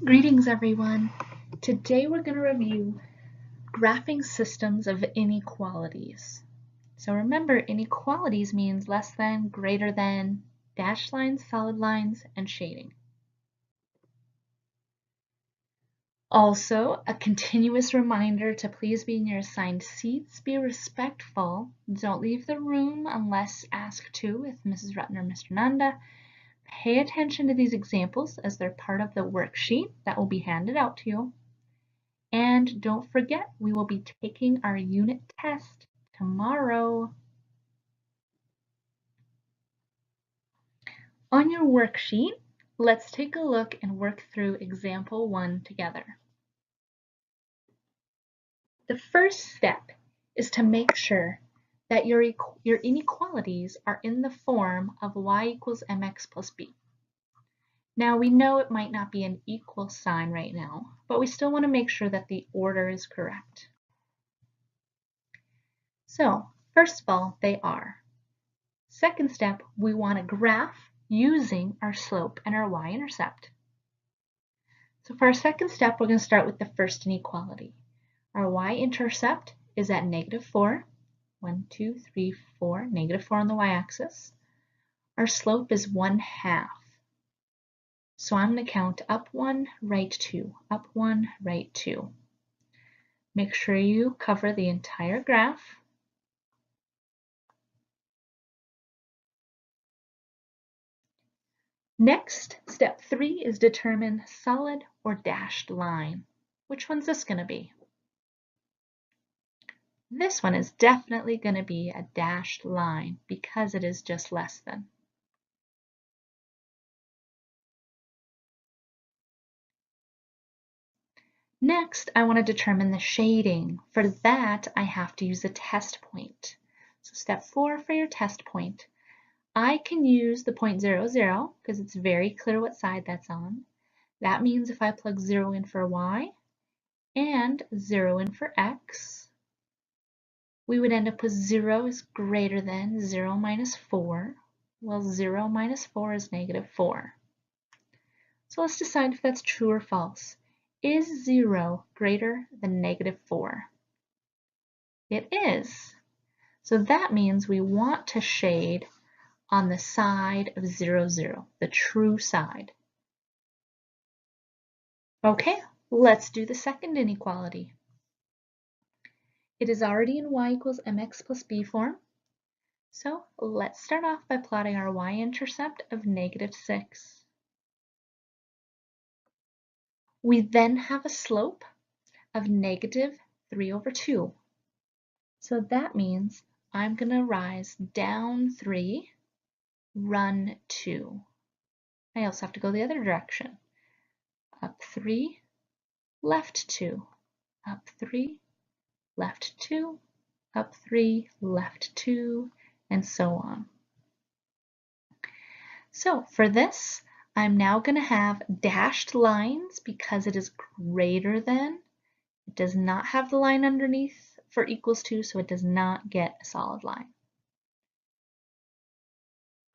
Greetings, everyone. Today we're going to review graphing systems of inequalities. So remember, inequalities means less than, greater than, dashed lines, solid lines, and shading. Also, a continuous reminder to please be in your assigned seats, be respectful, don't leave the room unless asked to with Mrs. Rutten or Mr. Nanda. Pay attention to these examples as they're part of the worksheet that will be handed out to you. And don't forget, we will be taking our unit test tomorrow. On your worksheet, let's take a look and work through example 1 together. The first step is to make sure that your inequalities are in the form of y equals mx plus b. Now we know it might not be an equal sign right now, but we still want to make sure that the order is correct. So first of all, they are. Second step, we want to graph using our slope and our y-intercept. So for our second step, we're going to start with the first inequality. Our y-intercept is at -4. 1, 2, 3, 4, -4 on the y-axis. Our slope is 1/2. So I'm going to count up 1, right 2, up 1, right 2. Make sure you cover the entire graph. Next, step 3 is determine solid or dashed line. Which one's this going to be? This one is definitely going to be a dashed line because it is just less than. Next, I want to determine the shading. For that, I have to use a test point. So step 4 for your test point. I can use the point 0, 0 because it's very clear what side that's on. That means if I plug 0 in for y and 0 in for x, we would end up with 0 is greater than 0 minus 4. Well, 0 minus 4 is -4. So let's decide if that's true or false. Is 0 greater than -4? It is. So that means we want to shade on the side of 0, 0, the true side. Okay, let's do the second inequality. It is already in y equals mx plus b form. So let's start off by plotting our y-intercept of -6. We then have a slope of -3/2. So that means I'm going to rise down 3, run 2. I also have to go the other direction. Up 3, left 2, up 3, left 2, up 3, left 2, and so on. So for this, I'm now going to have dashed lines because it is greater than. It does not have the line underneath for equals to, so it does not get a solid line.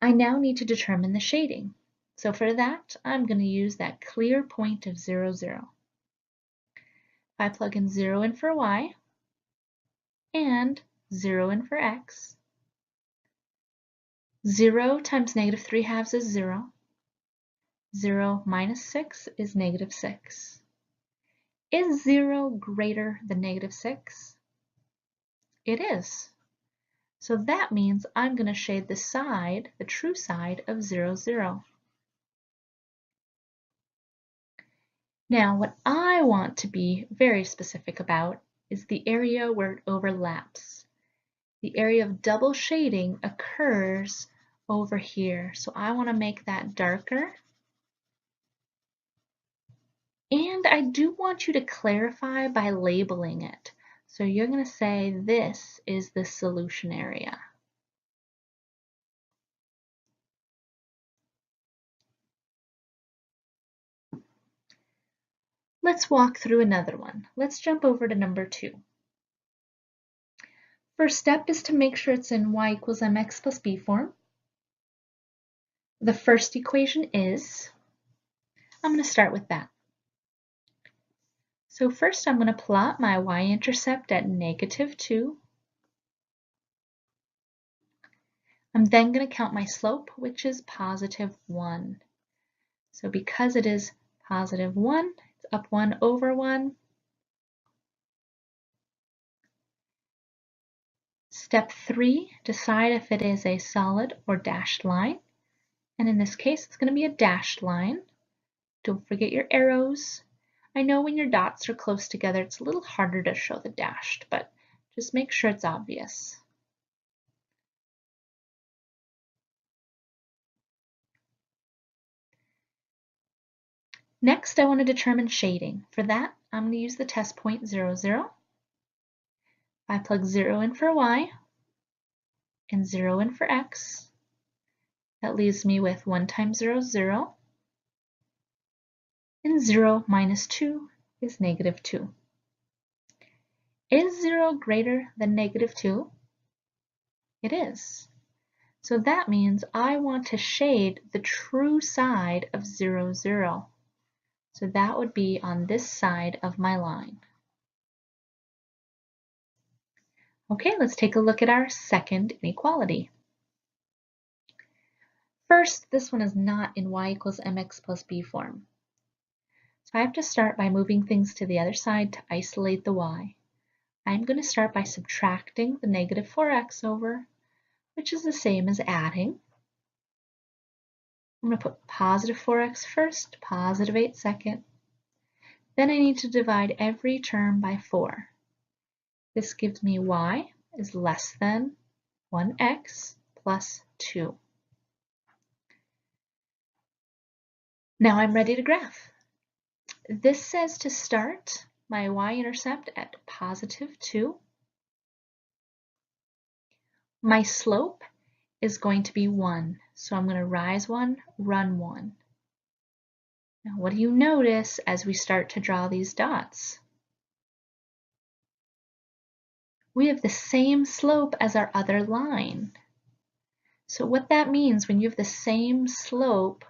I now need to determine the shading. So for that, I'm going to use that clear point of 0, 0. If I plug in 0 in for y and 0 in for x, 0 times -3/2 is 0. 0 minus 6 is -6. Is 0 greater than -6? It is. So that means I'm going to shade the side, the true side of 0, 0. Now, what I want to be very specific about is the area where it overlaps. The area of double shading occurs over here. So I want to make that darker. And I do want you to clarify by labeling it. So you're going to say this is the solution area. Let's walk through another one. Let's jump over to number 2. First step is to make sure it's in y equals mx plus b form. The first equation is, I'm going to start with that. So first I'm going to plot my y-intercept at -2. I'm then going to count my slope, which is +1. So because it is +1, it's up 1 over 1. Step 3, decide if it is a solid or dashed line. And in this case, it's going to be a dashed line. Don't forget your arrows. I know when your dots are close together, it's a little harder to show the dashed, but just make sure it's obvious. Next, I want to determine shading. For that, I'm going to use the test point 0, 0. I plug 0 in for y and 0 in for x. That leaves me with 1 times 0 is 0. And 0 minus 2 is -2. Is 0 greater than -2? It is. So that means I want to shade the true side of 0, 0. So that would be on this side of my line. Okay, let's take a look at our second inequality. First, this one is not in y equals mx plus b form. So I have to start by moving things to the other side to isolate the y. I'm going to start by subtracting the -4x over, which is the same as adding. I'm going to put +4x first, +8 second. Then I need to divide every term by 4. This gives me y is less than 1x plus 2. Now I'm ready to graph. This says to start my y-intercept at +2. My slope is going to be 1, so I'm going to rise 1, run 1. Now what do you notice as we start to draw these dots? We have the same slope as our other line. So what that means when you have the same slope,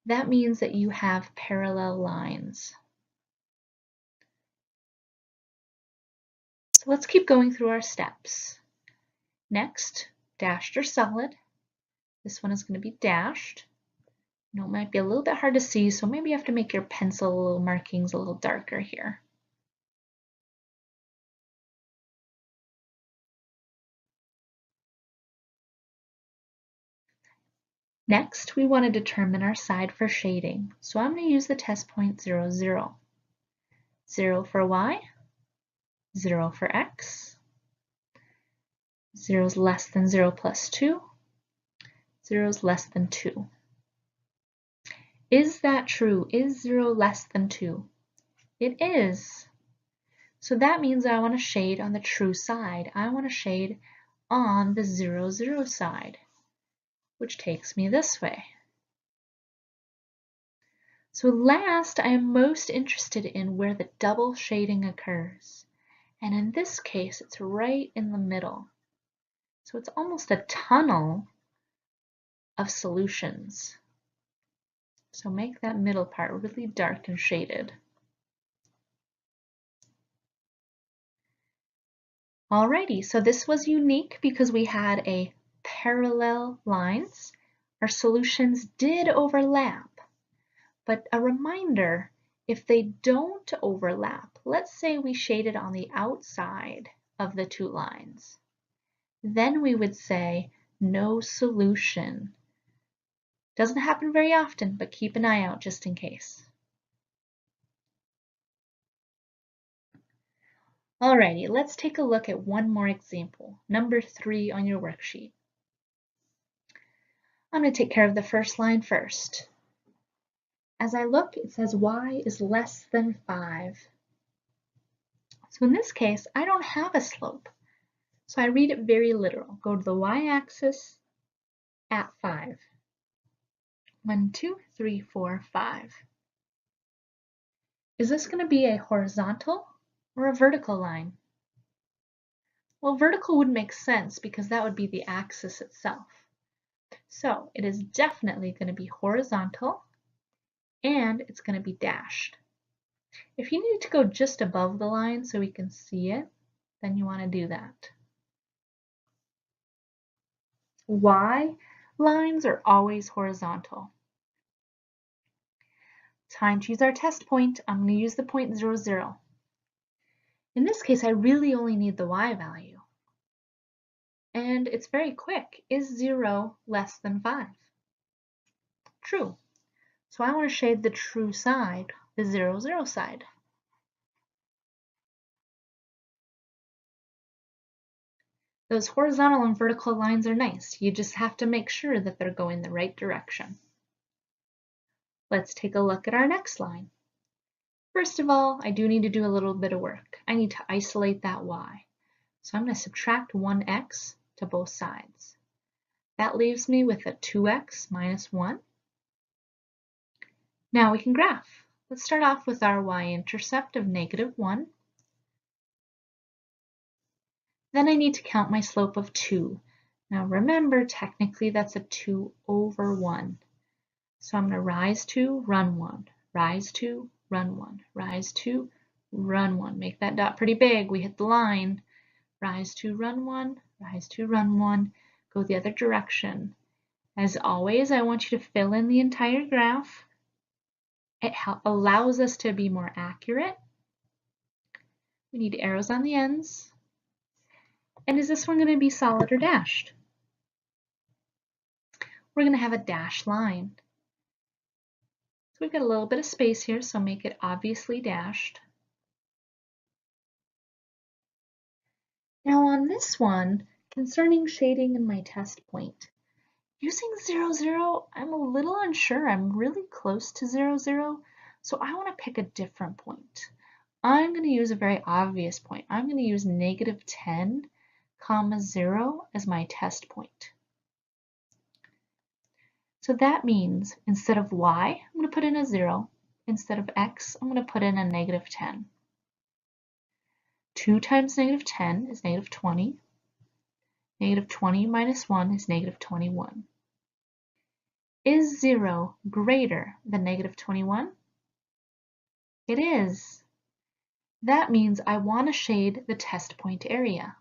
that means that you have parallel lines. So let's keep going through our steps. Next, dashed or solid. This one is going to be dashed. You know, it might be a little bit hard to see, so maybe you have to make your pencil markings a little darker here. Next, we want to determine our side for shading. So I'm going to use the test point 0, 0. 0 for y, 0 for x. 0 is less than 0 plus 2. 0 is less than 2. Is that true? Is 0 less than 2? It is. So that means I want to shade on the true side. I want to shade on the 0, 0 side, which takes me this way. So last, I am most interested in where the double shading occurs. And in this case, it's right in the middle. So it's almost a tunnel of solutions. So make that middle part really dark and shaded. Alrighty, so this was unique because we had a parallel lines. Our solutions did overlap. But a reminder, if they don't overlap, let's say we shaded on the outside of the two lines, then we would say no solution. Doesn't happen very often, but keep an eye out just in case. Alrighty, let's take a look at one more example, number 3 on your worksheet. I'm going to take care of the first line first. As I look, it says y is less than 5. So in this case, I don't have a slope. So I read it very literal. Go to the y-axis at 5. 1, 2, 3, 4, 5. Is this going to be a horizontal or a vertical line? Well, vertical would make sense because that would be the axis itself. So it is definitely going to be horizontal and it's going to be dashed. If you need to go just above the line so we can see it, then you want to do that. Y lines are always horizontal. Time to use our test point. I'm going to use the point 0, 0. In this case, I really only need the y value. And it's very quick. Is 0 less than 5? True. So I want to shade the true side, the 0, 0 side. Those horizontal and vertical lines are nice. You just have to make sure that they're going the right direction. Let's take a look at our next line. First of all, I do need to do a little bit of work. I need to isolate that y. So I'm going to subtract 1x to both sides. That leaves me with a 2x minus 1. Now we can graph. Let's start off with our y-intercept of -1. Then I need to count my slope of 2. Now remember, technically that's a 2 over 1. So I'm going to rise 2, run 1, rise 2, run 1, rise 2, run 1. Make that dot pretty big. We hit the line. Rise 2, run 1, rise 2, run 1. Go the other direction. As always, I want you to fill in the entire graph. It allows us to be more accurate. We need arrows on the ends. And is this one going to be solid or dashed? We're going to have a dashed line. So we've got a little bit of space here, so make it obviously dashed. Now on this one, concerning shading in my test point, using 0, 0, I'm a little unsure. I'm really close to 0, 0, so I want to pick a different point. I'm going to use a very obvious point. I'm going to use -10, 0 as my test point. So that means instead of y, I'm going to put in a 0. Instead of x, I'm going to put in a -10. 2 times -10 is -20. -20 minus 1 is -21. Is 0 greater than -21? It is. That means I want to shade the test point area.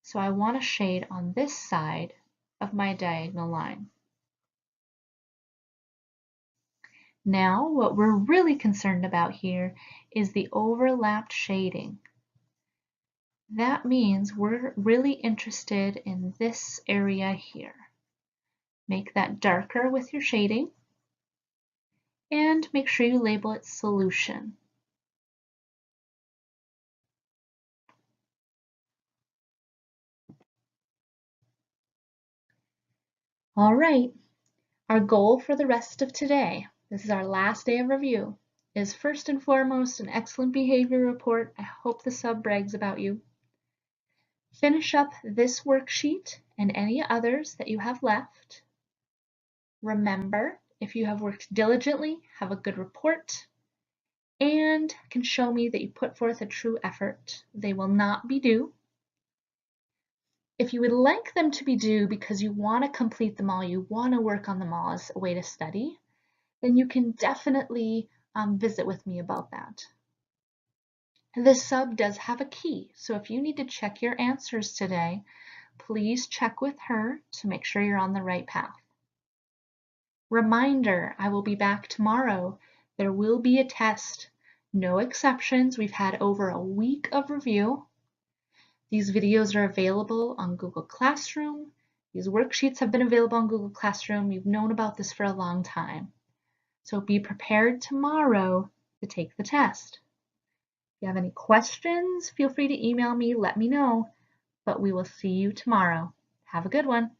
So I want to shade on this side of my diagonal line. Now, what we're really concerned about here is the overlapped shading. That means we're really interested in this area here. Make that darker with your shading and make sure you label it solution. All right, our goal for the rest of today, this is our last day of review, is first and foremost an excellent behavior report. I hope the sub brags about you. Finish up this worksheet and any others that you have left. Remember, if you have worked diligently, have a good report, and can show me that you put forth a true effort. They will not be due. If you would like them to be due because you want to complete them all, you want to work on them all as a way to study, then you can definitely visit with me about that. The sub does have a key, so if you need to check your answers today, please check with her to make sure you're on the right path. Reminder, I will be back tomorrow. There will be a test. No exceptions. We've had over a week of review. These videos are available on Google Classroom. These worksheets have been available on Google Classroom. You've known about this for a long time. So be prepared tomorrow to take the test. If you have any questions, feel free to email me, let me know, but we will see you tomorrow. Have a good one.